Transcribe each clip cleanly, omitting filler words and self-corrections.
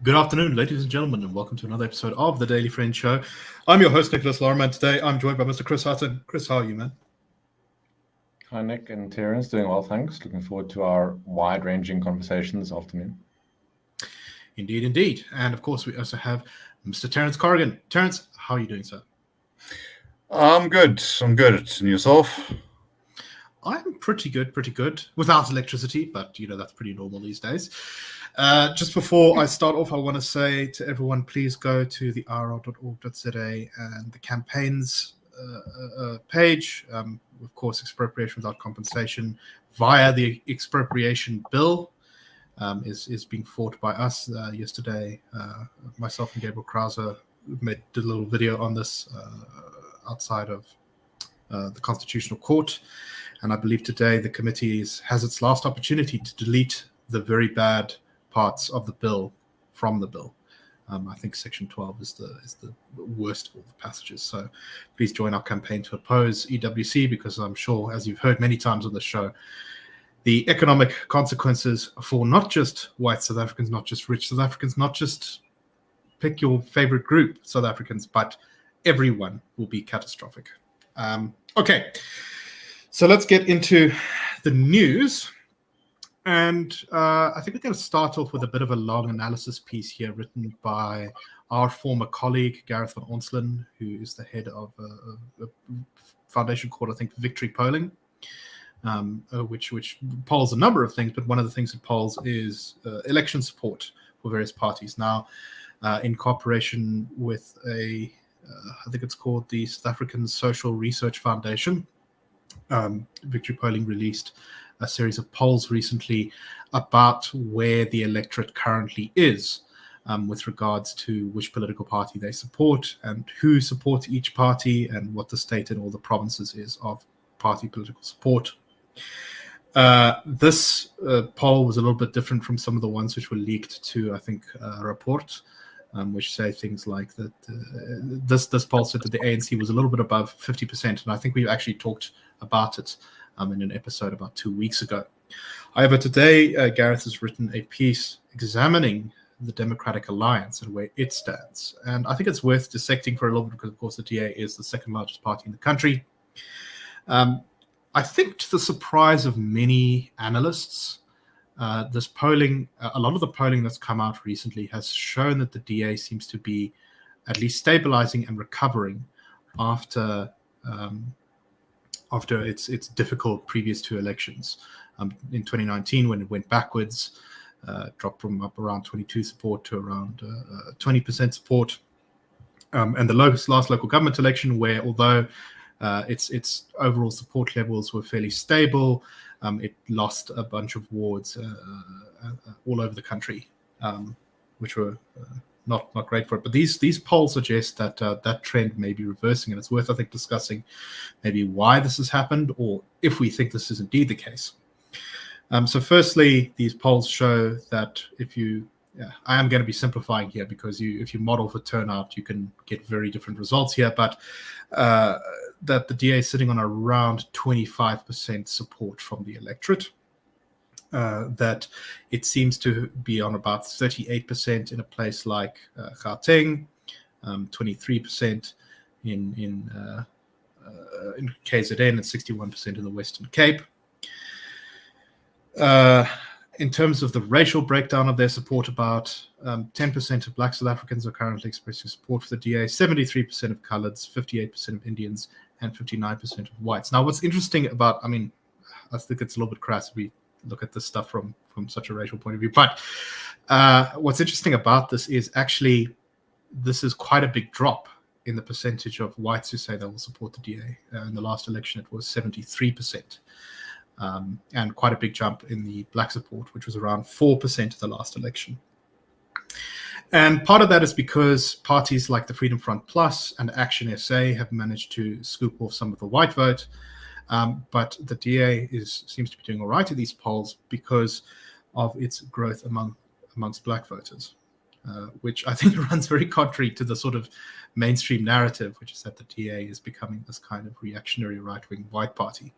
Good afternoon, ladies and gentlemen, and welcome to another episode of the Daily Friend Show. I'm your host, Nicholas Lorimer, and today I'm joined by Mr. Chris Hattingh. Chris, how are you, man? Hi, Nick and Terence. Doing well, thanks. Looking forward to our wide-ranging conversation this afternoon. Indeed, indeed. And of course, we also have Mr. Terence Corrigan. Terence, how are you doing, sir? I'm good. And yourself? I'm pretty good. Without electricity, but, that's pretty normal these days. Just before I start off, I want to say to everyone, please go to the rr.org.za and the campaigns page. Of course, expropriation without compensation via the expropriation bill is being fought by us. Yesterday, myself and Gabriel Krauser did a little video on this outside of the Constitutional Court. And I believe today the committee has its last opportunity to delete the very bad parts of the bill from the bill. I think Section 12 is the worst of all the passages. So please join our campaign to oppose EWC, because I'm sure, as you've heard many times on the show, the economic consequences for not just white South Africans, not just rich South Africans, not just pick your favorite group South Africans, but everyone will be catastrophic. Okay, so let's get into the news. And I think we're going to start off with a bit of a long analysis piece here written by our former colleague, Gareth van Onselen, who is the head of a foundation called, I think, Victory Polling, which polls a number of things, but one of the things it polls is election support for various parties. Now, in cooperation with I think it's called the South African Social Research Foundation, Victory Polling released a series of polls recently about where the electorate currently is with regards to which political party they support and who supports each party and what the state in all the provinces is of party political support. This poll was a little bit different from some of the ones which were leaked to, I think, a report, which say things like that. This poll said that the ANC was a little bit above 50%, and I think we've actually talked about it in an episode about 2 weeks ago. However, today, Gareth has written a piece examining the Democratic Alliance and where it stands. And I think it's worth dissecting for a little bit because, of course, the DA is the second largest party in the country. I think to the surprise of many analysts, this polling, a lot of the polling that's come out recently has shown that the DA seems to be at least stabilizing and recovering after its difficult previous two elections. In 2019, when it went backwards, dropped from up around 22 support to around 20% support. And the last local government election, where although its overall support levels were fairly stable, it lost a bunch of wards all over the country, which were not great for it. But these polls suggest that that trend may be reversing, and it's worth, I think, discussing maybe why this has happened, or if we think this is indeed the case. So firstly, these polls show that I am going to be simplifying here because if you model for turnout, you can get very different results here, but that the DA is sitting on around 25% support from the electorate. That it seems to be on about 38% in a place like Gauteng, 23% in KZN, and 61% in the Western Cape. In terms of the racial breakdown of their support, about 10% of Black South Africans are currently expressing support for the DA, 73% of Coloureds, 58% of Indians, and 59% of whites. Now, what's interesting about, I think it's a little bit crass if we look at this stuff from such a racial point of view, but what's interesting about this is actually this is quite a big drop in the percentage of whites who say they will support the DA. In the last election, it was 73%. And quite a big jump in the Black support, which was around 4% of the last election. And part of that is because parties like the Freedom Front Plus and Action SA have managed to scoop off some of the white vote. But the DA seems to be doing all right at these polls because of its growth amongst black voters. which I think runs very contrary to the sort of mainstream narrative, which is that the DA is becoming this kind of reactionary right-wing white party.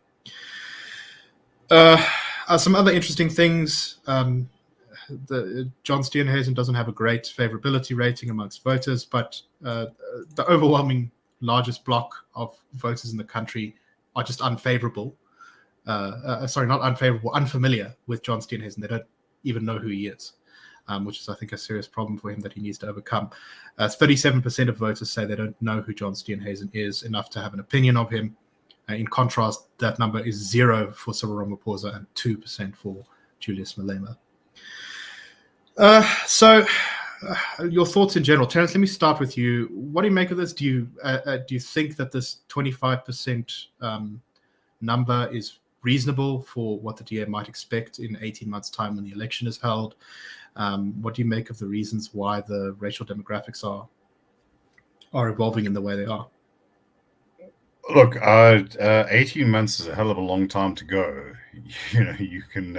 Some other interesting things. John Steenhuisen doesn't have a great favorability rating amongst voters, but the overwhelming largest block of voters in the country are just unfavorable. Sorry, not unfavorable, unfamiliar with John Steenhuisen. They don't even know who he is, which is, I think, a serious problem for him that he needs to overcome. 37% of voters say they don't know who John Steenhuisen is enough to have an opinion of him. In contrast, that number is 0 for Cyril Ramaphosa and 2% for Julius Malema. Your thoughts in general, Terence. Let me start with you. What do you make of this? Do you think that this 25% number is reasonable for what the DA might expect in 18 months' time when the election is held? What do you make of the reasons why the racial demographics are evolving in the way they are? Look, 18 months is a hell of a long time to go. You know, you can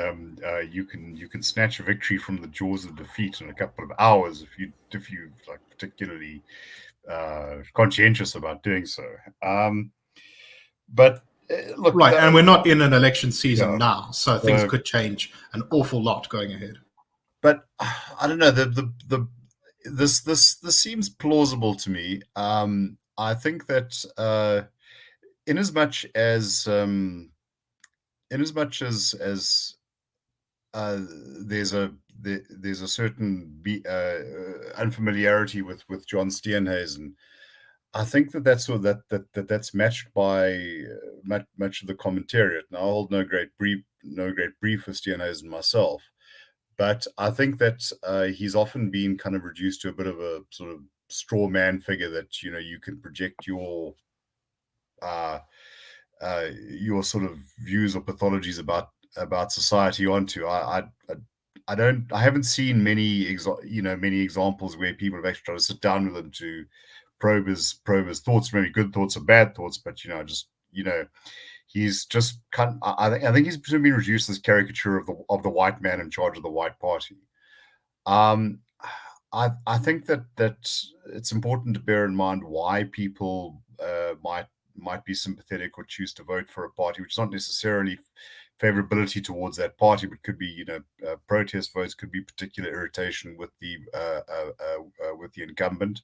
snatch a victory from the jaws of defeat in a couple of hours if you like particularly conscientious about doing so. But look, right, and we're not in an election season now, so things could change an awful lot going ahead. But I don't know. This seems plausible to me. I think that in as much as there's a certain unfamiliarity with John Steenhuisen, I think that's matched by much of the commentariat. Now, I hold no great brief with Steenhuisen myself, but I think that he's often been kind of reduced to a bit of a sort of straw man figure that, you know, you can project your sort of views or pathologies about society onto. I haven't seen many examples where people have actually tried to sit down with him to probe his thoughts, maybe good thoughts or bad thoughts, but he's just kind of, I think he's been reduced as caricature of the white man in charge of the white party. I think that it's important to bear in mind why people might be sympathetic or choose to vote for a party, which is not necessarily favorability towards that party, but could be, protest votes, could be particular irritation with the incumbent.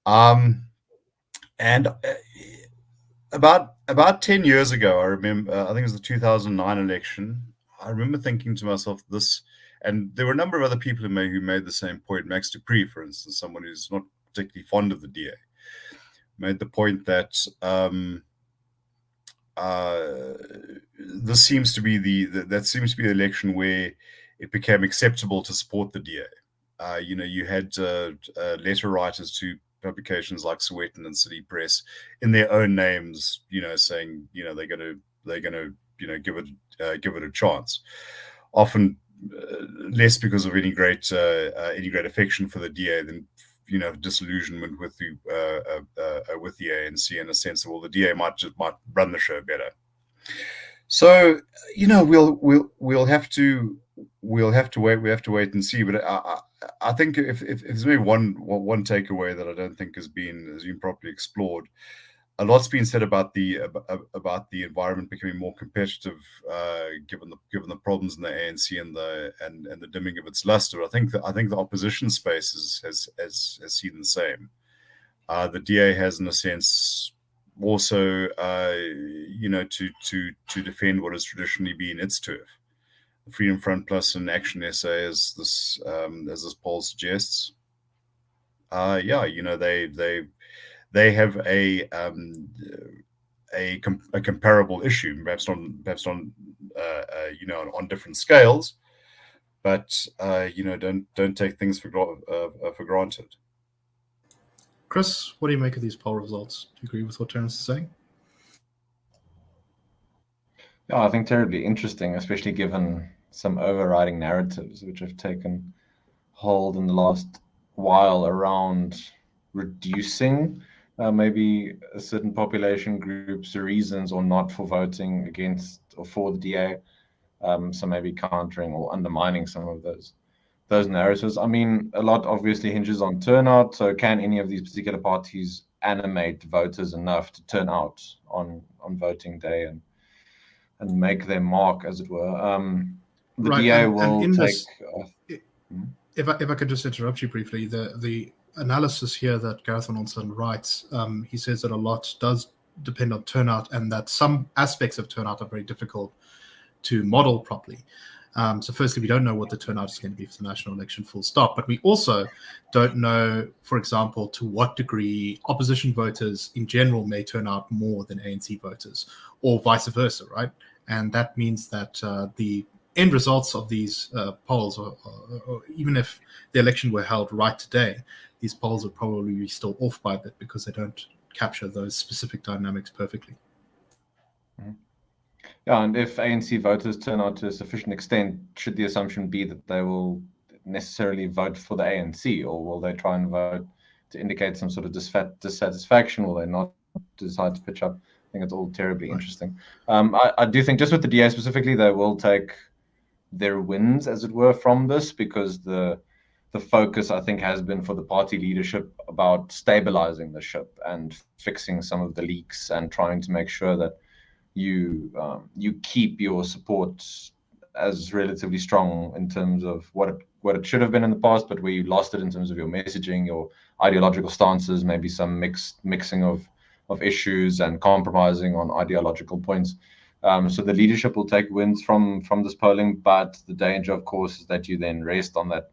And about 10 years ago, I remember, I think it was the 2009 election. I remember thinking to myself this, and there were a number of other people who made the same point. Max Dupree, for instance, someone who's not particularly fond of the DA, made the point that this seems to be the election where it became acceptable to support the DA. You had letter writers to publications like Sowetan and City Press in their own names, saying they're going to give it a chance. Often less because of any great affection for the DA than disillusionment with the ANC, in a sense of, well, the DA might run the show better. So we'll have to wait and see. But I think if there's maybe one takeaway that I don't think has been properly explored, a lot's been said about the environment becoming more competitive, given the problems in the ANC and the dimming of its luster. I think the opposition space has seen the same. The DA has, in a sense, also to defend what has traditionally been its turf. The Freedom Front Plus and Action SA, as this poll suggests. They have a comparable issue, perhaps on different scales, but don't take things for granted. Chris, what do you make of these poll results? Do you agree with what Terence is saying? Yeah, I think terribly interesting, especially given some overriding narratives which have taken hold in the last while around reducing maybe a certain population groups' reasons or not for voting against or for the DA. So maybe countering or undermining some of those. those narratives. I mean, a lot obviously hinges on turnout. So can any of these particular parties animate voters enough to turn out on voting day and make their mark, as it were? The Right, DA and will in take. this, if I could just interrupt you briefly, the analysis here that Gareth Van Onsen writes, he says that a lot does depend on turnout, and that some aspects of turnout are very difficult to model properly. So firstly, we don't know what the turnout is going to be for the national election, full stop. But we also don't know, for example, to what degree opposition voters in general may turn out more than ANC voters, or vice versa, right? And that means that the end results of these polls, or even if the election were held right today, these polls would probably be still off by a bit because they don't capture those specific dynamics perfectly. Yeah, and if ANC voters turn out to a sufficient extent, should the assumption be that they will necessarily vote for the ANC, or will they try and vote to indicate some sort of dissatisfaction? Will they not decide to pitch up? I think it's all terribly interesting. I do think just with the DA specifically, they will take their wins, as it were, from this, because the focus, I think, has been for the party leadership about stabilizing the ship and fixing some of the leaks and trying to make sure that you keep your support as relatively strong in terms of what it should have been in the past, but where you lost it in terms of your messaging, your ideological stances, maybe some mixing of issues and compromising on ideological points. So the leadership will take wins from this polling, but the danger, of course, is that you then rest on that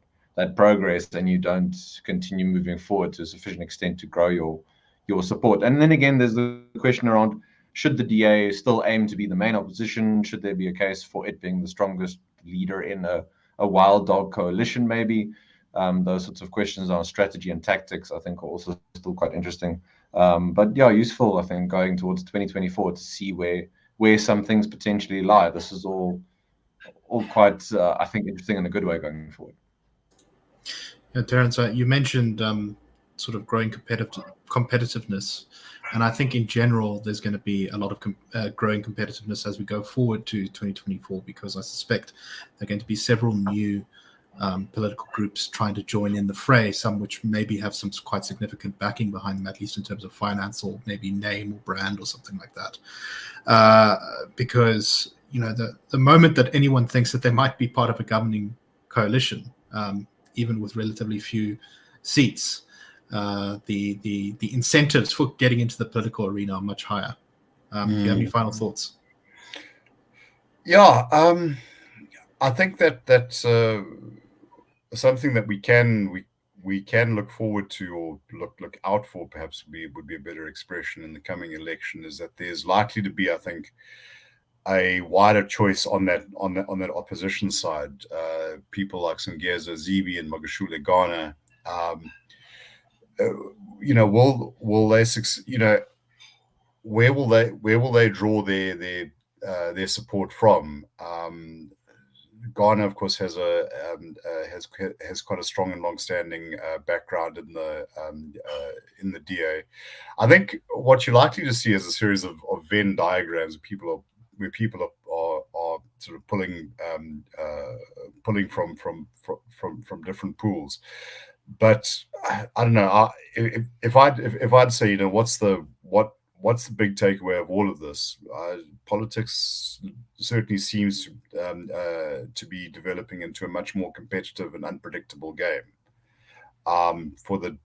progress and you don't continue moving forward to a sufficient extent to grow your support. And then again, there's the question around, should the DA still aim to be the main opposition? Should there be a case for it being the strongest leader in a wild dog coalition, maybe? Those sorts of questions on strategy and tactics, I think, are also still quite interesting. But yeah, useful, I think, going towards 2024 to see where some things potentially lie. This is all quite, I think, interesting in a good way going forward. Yeah, Terence, you mentioned sort of growing competitiveness. And I think in general, there's going to be a lot of growing competitiveness as we go forward to 2024, because I suspect there are going to be several new political groups trying to join in the fray, some which maybe have some quite significant backing behind them, at least in terms of finance or maybe name or brand or something like that. Because, you know, the moment that anyone thinks that they might be part of a governing coalition, even with relatively few seats, the incentives for getting into the political arena are much higher. Do you have any final thoughts? Yeah, I think that's something that we can look forward to, or look out for, perhaps would be a better expression, in the coming election, is that there's likely to be, I think, a wider choice on that opposition side. People like Sungeza Zibi and Magashule Ghana. You know, will they succeed? You know, where will they draw their support from? Ghana, of course, has quite a strong and long-standing background in the DA. I think what you're likely to see is a series of Venn diagrams where people are sort of pulling from different pools. But I don't know. If I'd say, you know, what's the big takeaway of all of this? Politics certainly seems to be developing into a much more competitive and unpredictable game for the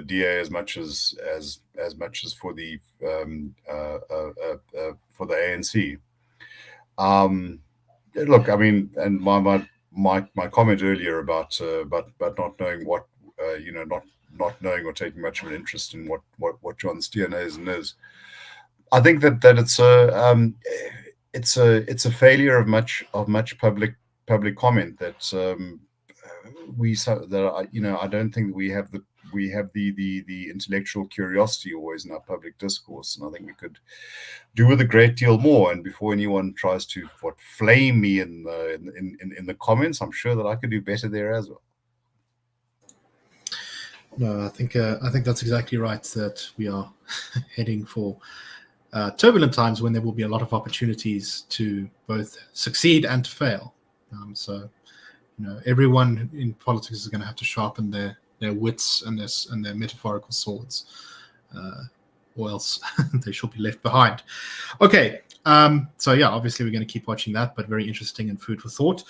DA as much as for the ANC. Look, I mean, and my comment earlier about not knowing what not knowing or taking much of an interest in what John Steer knows and is, I think that it's a failure of much public comment that I don't think that we have the intellectual curiosity always in our public discourse, and I think we could do with a great deal more. And before anyone tries to flame me in the comments, I'm sure that I could do better there as well. No, I think that's exactly right. That we are heading for turbulent times when there will be a lot of opportunities to both succeed and to fail. So, everyone in politics is going to have to sharpen their wits and their metaphorical swords, or else they shall be left behind. Okay, so yeah, obviously we're going to keep watching that, but very interesting and food for thought.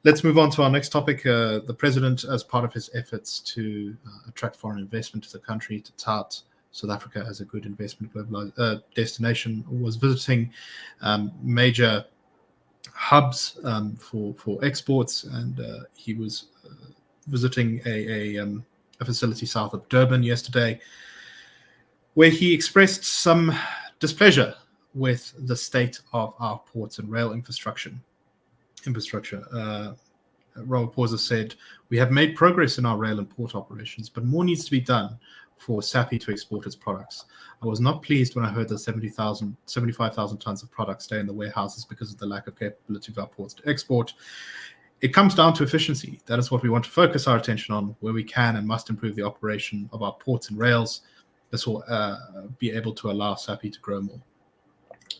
Let's move on to our next topic. The president, as part of his efforts to attract foreign investment to the country, to tout South Africa as a good investment destination, was visiting major hubs for exports, and he was visiting a facility south of Durban yesterday, where he expressed some displeasure with the state of our ports and rail infrastructure. Ramaphosa said, "We have made progress in our rail and port operations, but more needs to be done for SAPI to export its products. I was not pleased when I heard that 75,000 tons of products stay in the warehouses because of the lack of capability of our ports to export. It comes down to efficiency. That is what we want to focus our attention on, where we can and must improve the operation of our ports and rails. This will be able to allow SAPI to grow more."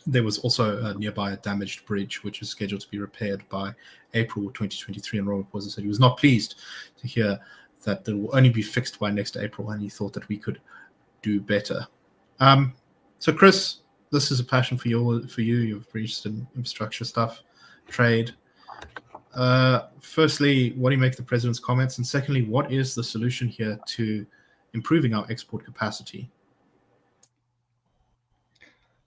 There was also nearby a damaged bridge, which is scheduled to be repaired by April 2023, and Ramaphosa said he was not pleased to hear that it will only be fixed by next April, and he thought that we could do better. So, Chris, this is a passion for you. You're very interested in infrastructure stuff, trade. Firstly, what do you make of the president's comments? And secondly, what is the solution here to improving our export capacity?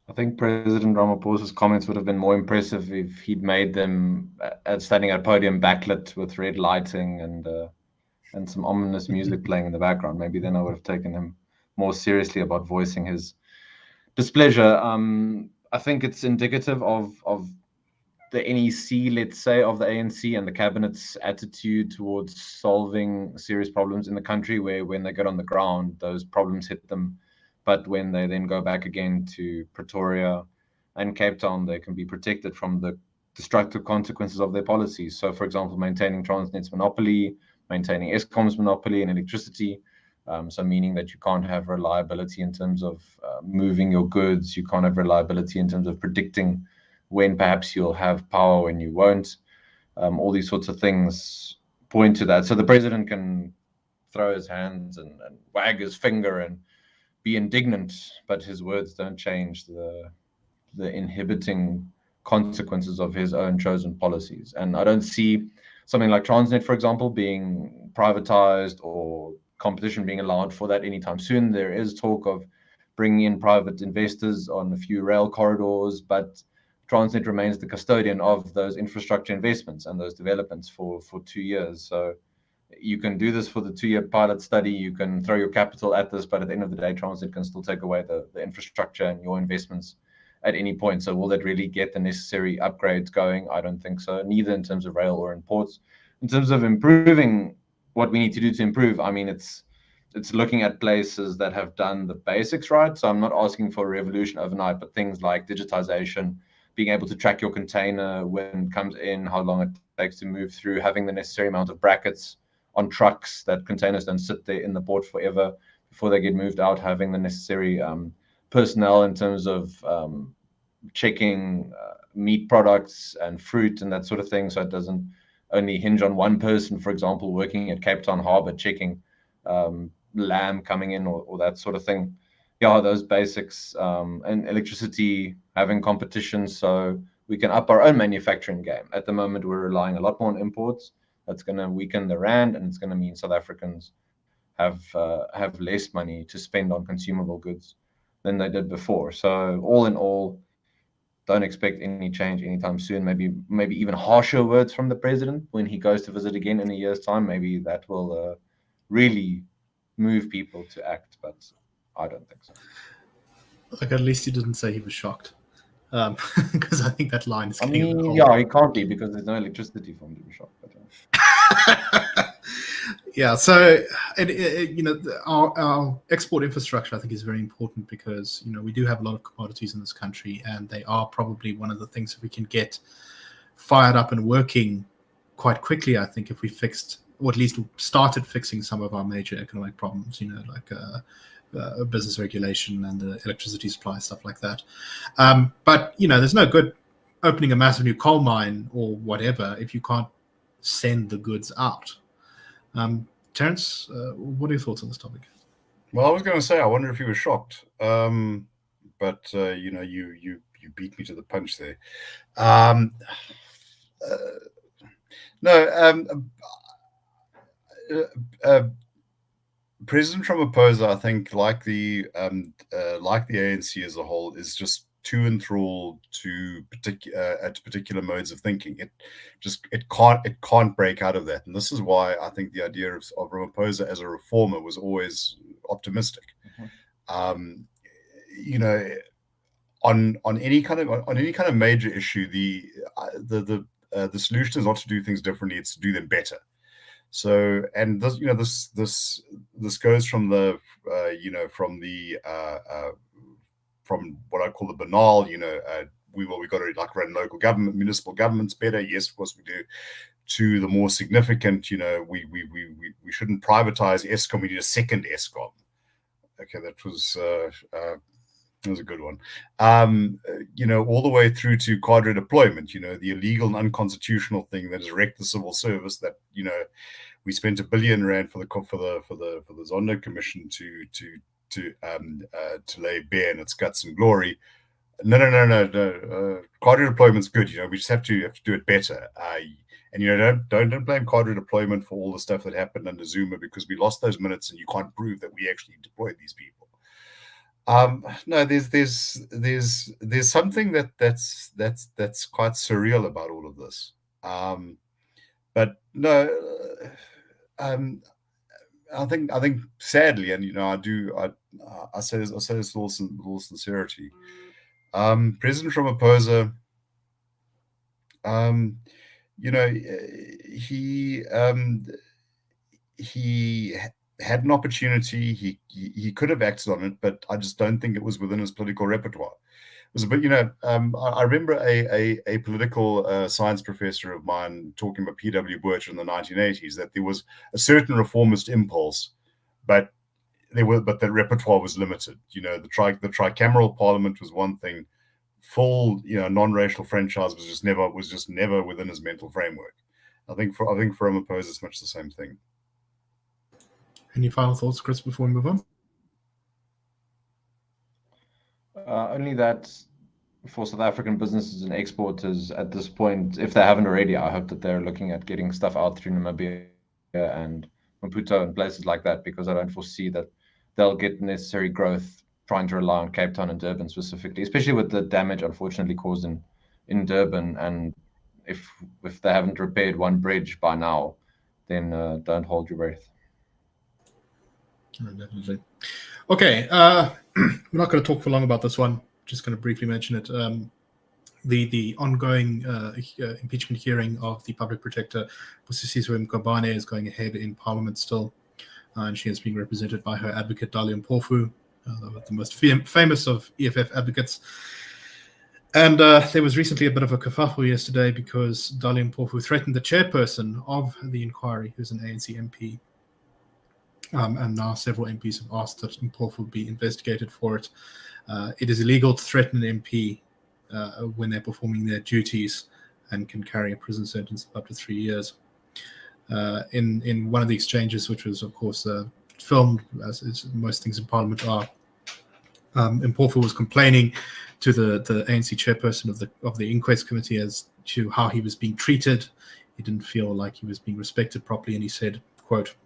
I think President Ramaphosa's comments would have been more impressive if he'd made them standing at a podium backlit with red lighting and some ominous music playing in the background. Maybe then I would have taken him more seriously about voicing his displeasure. I think it's indicative of the NEC, let's say, of the ANC and the cabinet's attitude towards solving serious problems in the country, where when they get on the ground, those problems hit them. But when they then go back again to Pretoria and Cape Town, they can be protected from the destructive consequences of their policies. So, for example, maintaining Transnet's monopoly, maintaining Eskom's monopoly in electricity, so meaning that you can't have reliability in terms of moving your goods, you can't have reliability in terms of predicting when perhaps you'll have power, when you won't. All these sorts of things point to that. So the president can throw his hands and wag his finger and be indignant, but his words don't change the inhibiting consequences of his own chosen policies. And I don't see something like Transnet, for example, being privatized or competition being allowed for that anytime soon. There is talk of bringing in private investors on a few rail corridors, but Transnet remains the custodian of those infrastructure investments and those developments for 2 years. So you can do this for the 2-year pilot study, you can throw your capital at this, but at the end of the day, Transnet can still take away the infrastructure and your investments at any point. So will that really get the necessary upgrades going? I don't think so, neither in terms of rail or in ports. In terms of improving what we need to do to improve, I mean, it's looking at places that have done the basics right. So I'm not asking for a revolution overnight, but things like digitization, being able to track your container when it comes in, how long it takes to move through, having the necessary amount of brackets on trucks that containers don't sit there in the port forever before they get moved out, having the necessary personnel in terms of checking meat products and fruit and that sort of thing, so it doesn't only hinge on one person, for example, working at Cape Town Harbour checking lamb coming in or that sort of thing. Yeah, those basics, and electricity, having competition so we can up our own manufacturing game. At the moment, we're relying a lot more on imports. That's going to weaken the rand, and it's going to mean South Africans have less money to spend on consumable goods than they did before. So all in all, don't expect any change anytime soon. Maybe even harsher words from the president when he goes to visit again in a year's time. Maybe that will really move people to act, but I don't think so. Like, at least he didn't say he was shocked, because I think that line is getting yeah, he can't be, because there's no electricity for him to be shocked. But, yeah, so our export infrastructure, I think, is very important, because we do have a lot of commodities in this country, and they are probably one of the things that we can get fired up and working quite quickly. I think if we fixed, or at least started fixing, some of our major economic problems, like business regulation and the electricity supply, stuff like that. But there's no good opening a massive new coal mine or whatever if you can't send the goods out. Terence, what are your thoughts on this topic? Well, I was going to say, I wonder if you were shocked, but you beat me to the punch there. President Ramaphosa, I think, like the ANC as a whole, is just too enthralled to particular modes of thinking. It can't break out of that, and this is why I think the idea of Ramaphosa as a reformer was always optimistic. On any kind of major issue, the solution is not to do things differently; it's to do them better. So, and this goes from from what I call the banal, we got to like run local government, municipal governments better. Yes, of course we do. To the more significant, we shouldn't privatize Eskom. We need a second Eskom. Okay, that was a good one. All the way through to cadre deployment. The illegal and unconstitutional thing that has wrecked the civil service. That we spent R1 billion for the Zondo Commission to lay bare in its guts and glory. No. Cadre deployment's good. We just have to do it better. And don't blame cadre deployment for all the stuff that happened under Zuma, because we lost those minutes and you can't prove that we actually deployed these people. No, there's something that's quite surreal about all of this. But no, I think sadly, and I say this with all sincerity. President Ramaphosa, he had an opportunity. He could have acted on it, but I just don't think it was within his political repertoire. It was a bit, I remember a political science professor of mine talking about P.W. Butcher in the 1980s, that there was a certain reformist impulse, but the repertoire was limited. The tricameral parliament was one thing. Full, non-racial franchise was just never within his mental framework. I think for Ramaphosa, it's much the same thing. Any final thoughts, Chris, before we move on? Only that for South African businesses and exporters at this point, if they haven't already, I hope that they're looking at getting stuff out through Namibia and Maputo and places like that, because I don't foresee that they'll get necessary growth trying to rely on Cape Town and Durban specifically, especially with the damage unfortunately caused in Durban. And if they haven't repaired one bridge by now, then don't hold your breath. Definitely. Okay, we're not going to talk for long about this one. Just going to briefly mention it. The ongoing impeachment hearing of the public protector, Busisiwe Mkhwebane, is going ahead in Parliament still, and she is being represented by her advocate Dali Mpofu, the most famous of EFF advocates. And there was recently a bit of a kerfuffle yesterday because Dali Mpofu threatened the chairperson of the inquiry, who's an ANC MP. And now several MPs have asked that Mpofu be investigated for it. It is illegal to threaten an MP when they're performing their duties, and can carry a prison sentence of up to 3 years. In one of the exchanges, which was, of course, filmed, as most things in Parliament are, Mpofu was complaining to the ANC chairperson of the inquest committee as to how he was being treated. He didn't feel like he was being respected properly, and he said, quote,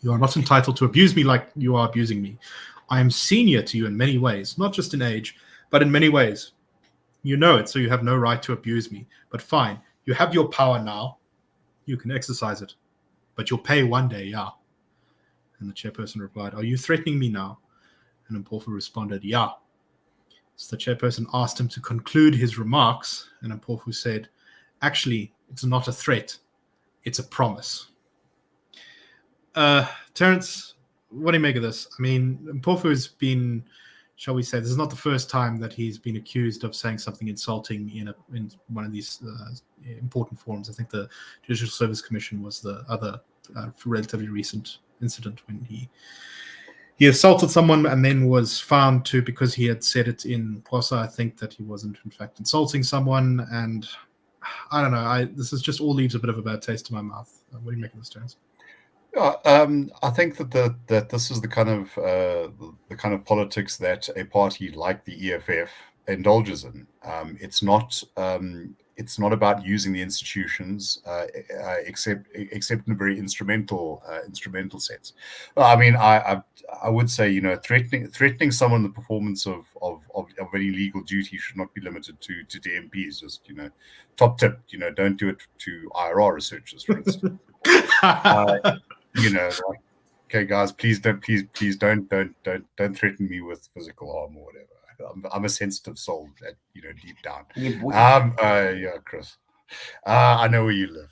"You are not entitled to abuse me like you are abusing me. I am senior to you in many ways, not just in age, but in many ways. You know it, so you have no right to abuse me. But fine, you have your power now. You can exercise it. But you'll pay one day, yeah." And the chairperson replied, "Are you threatening me now?" And Mpofu responded, "Yeah." So the chairperson asked him to conclude his remarks, and Mpofu said, "Actually, it's not a threat. It's a promise." Terence, what do you make of this? I mean, Mpofu has been, shall we say, this is not the first time that he's been accused of saying something insulting in one of these important forums. I think the Judicial Service Commission was the other relatively recent incident when he assaulted someone and then was found to, because he had said it in Xhosa, I think, that he wasn't in fact insulting someone. And I don't know. This is just all leaves a bit of a bad taste in my mouth. What do you make of this, Terence? I think that this is the kind of politics that a party like the EFF indulges in. It's not about using the institutions, except in a very instrumental sense. I mean, I would say, threatening someone the performance of any legal duty should not be limited to MPs. Just top tip, don't do it to IRR researchers, for instance. Okay, guys, please don't threaten me with physical harm or whatever. I'm a sensitive soul, deep down. Yeah, Chris. I know where you live.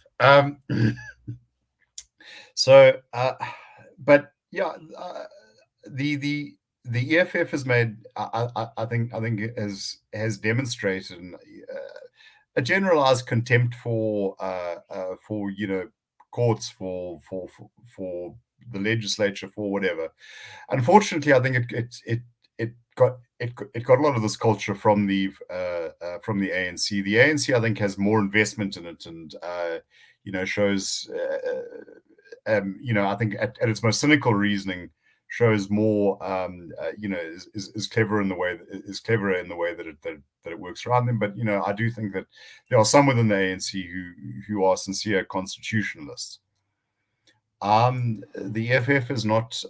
But yeah, the EFF has made, I think has demonstrated a generalized contempt for courts, for the legislature, for whatever. Unfortunately, I think it got a lot of this culture from the ANC. The ANC, I think, has more investment in it, and shows I think at its most cynical reasoning, shows more is clever in the way that it works around them. But I do think that there are some within the ANC who are sincere constitutionalists. The EFF is not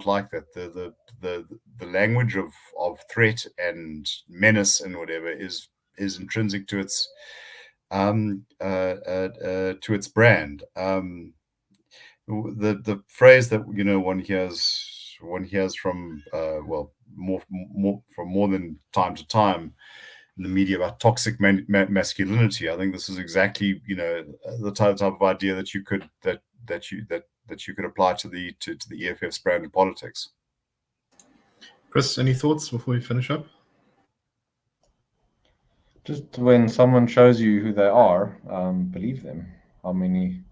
like that. The language of threat and menace and whatever is intrinsic to its brand. The phrase that one hears from from more than time to time in the media about toxic masculinity. I think this is exactly the type of idea that you could apply to the EFF's brand of politics. Chris, any thoughts before we finish up? Just when someone shows you who they are, believe them. How many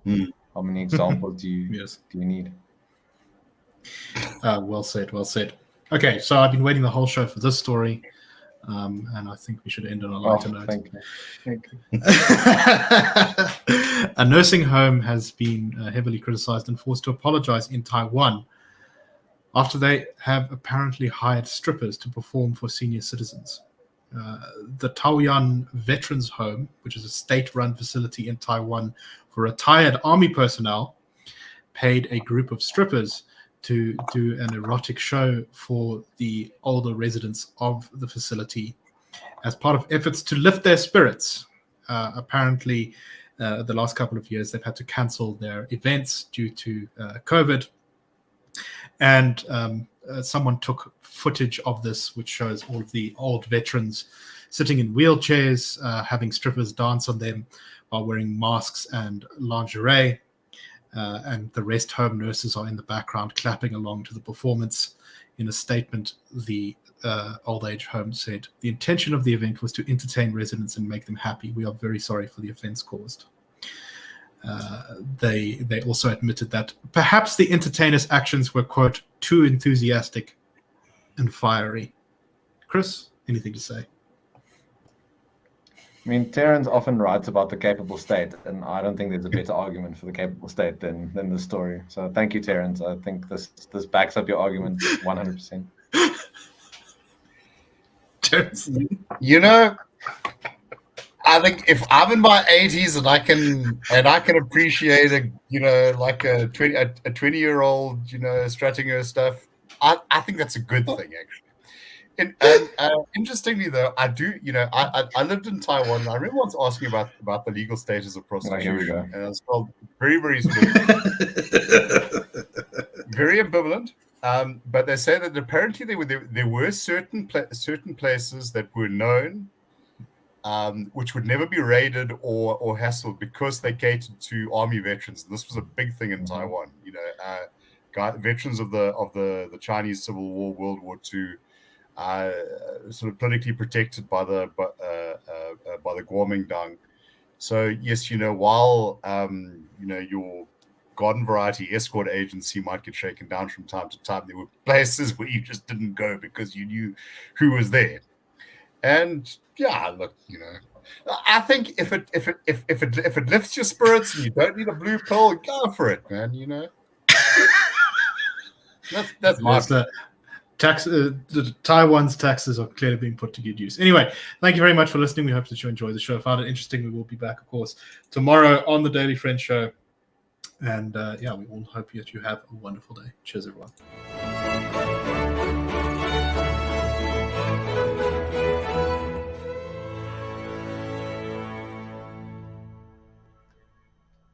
examples do you need? Well said. Okay, so I've been waiting the whole show for this story, and I think we should end on a lighter note. Thank you. A nursing home has been heavily criticized and forced to apologize in Taiwan after they have apparently hired strippers to perform for senior citizens. The Taoyuan Veterans Home, which is a state-run facility in Taiwan for retired army personnel, paid a group of strippers to do an erotic show for the older residents of the facility as part of efforts to lift their spirits. Apparently, the last couple of years, they've had to cancel their events due to COVID. And someone took footage of this, which shows all of the old veterans sitting in wheelchairs, having strippers dance on them while wearing masks and lingerie. And the rest home nurses are in the background clapping along to the performance. In a statement, the old age home said, "The intention of the event was to entertain residents and make them happy. We are very sorry for the offense caused." They also admitted that perhaps the entertainers' actions were, quote, too enthusiastic and fiery. Chris, anything to say? I mean, Terence often writes about the capable state, and I don't think there's a better argument for the capable state than this story. So thank you, Terence. I think this backs up your argument 100%. Terence? I think if I'm in my 80s and I can appreciate a 20-year-old strutting her stuff, I think that's a good thing, actually. And interestingly, though, I do I lived in Taiwan. And I remember once asking about the legal status of prostitution, here we go. and I was told very, very sort of very ambivalent. But they say that apparently there were certain places that were known, which would never be raided or hassled because they catered to army veterans. And this was a big thing in Taiwan. Veterans of the Chinese Civil War, World War II, sort of politically protected by the Kuomintang. So yes, while your garden variety escort agency might get shaken down from time to time, there were places where you just didn't go because you knew who was there. And yeah, look, I think if it lifts your spirits and you don't need a blue pill, go for it, man. You know, that's my Yes, Taiwan's taxes are clearly being put to good use. Anyway, thank you very much for listening. We hope that you enjoyed the show. Found it interesting. We will be back, of course, tomorrow on the Daily Friend Show. And we all hope that you have a wonderful day. Cheers, everyone.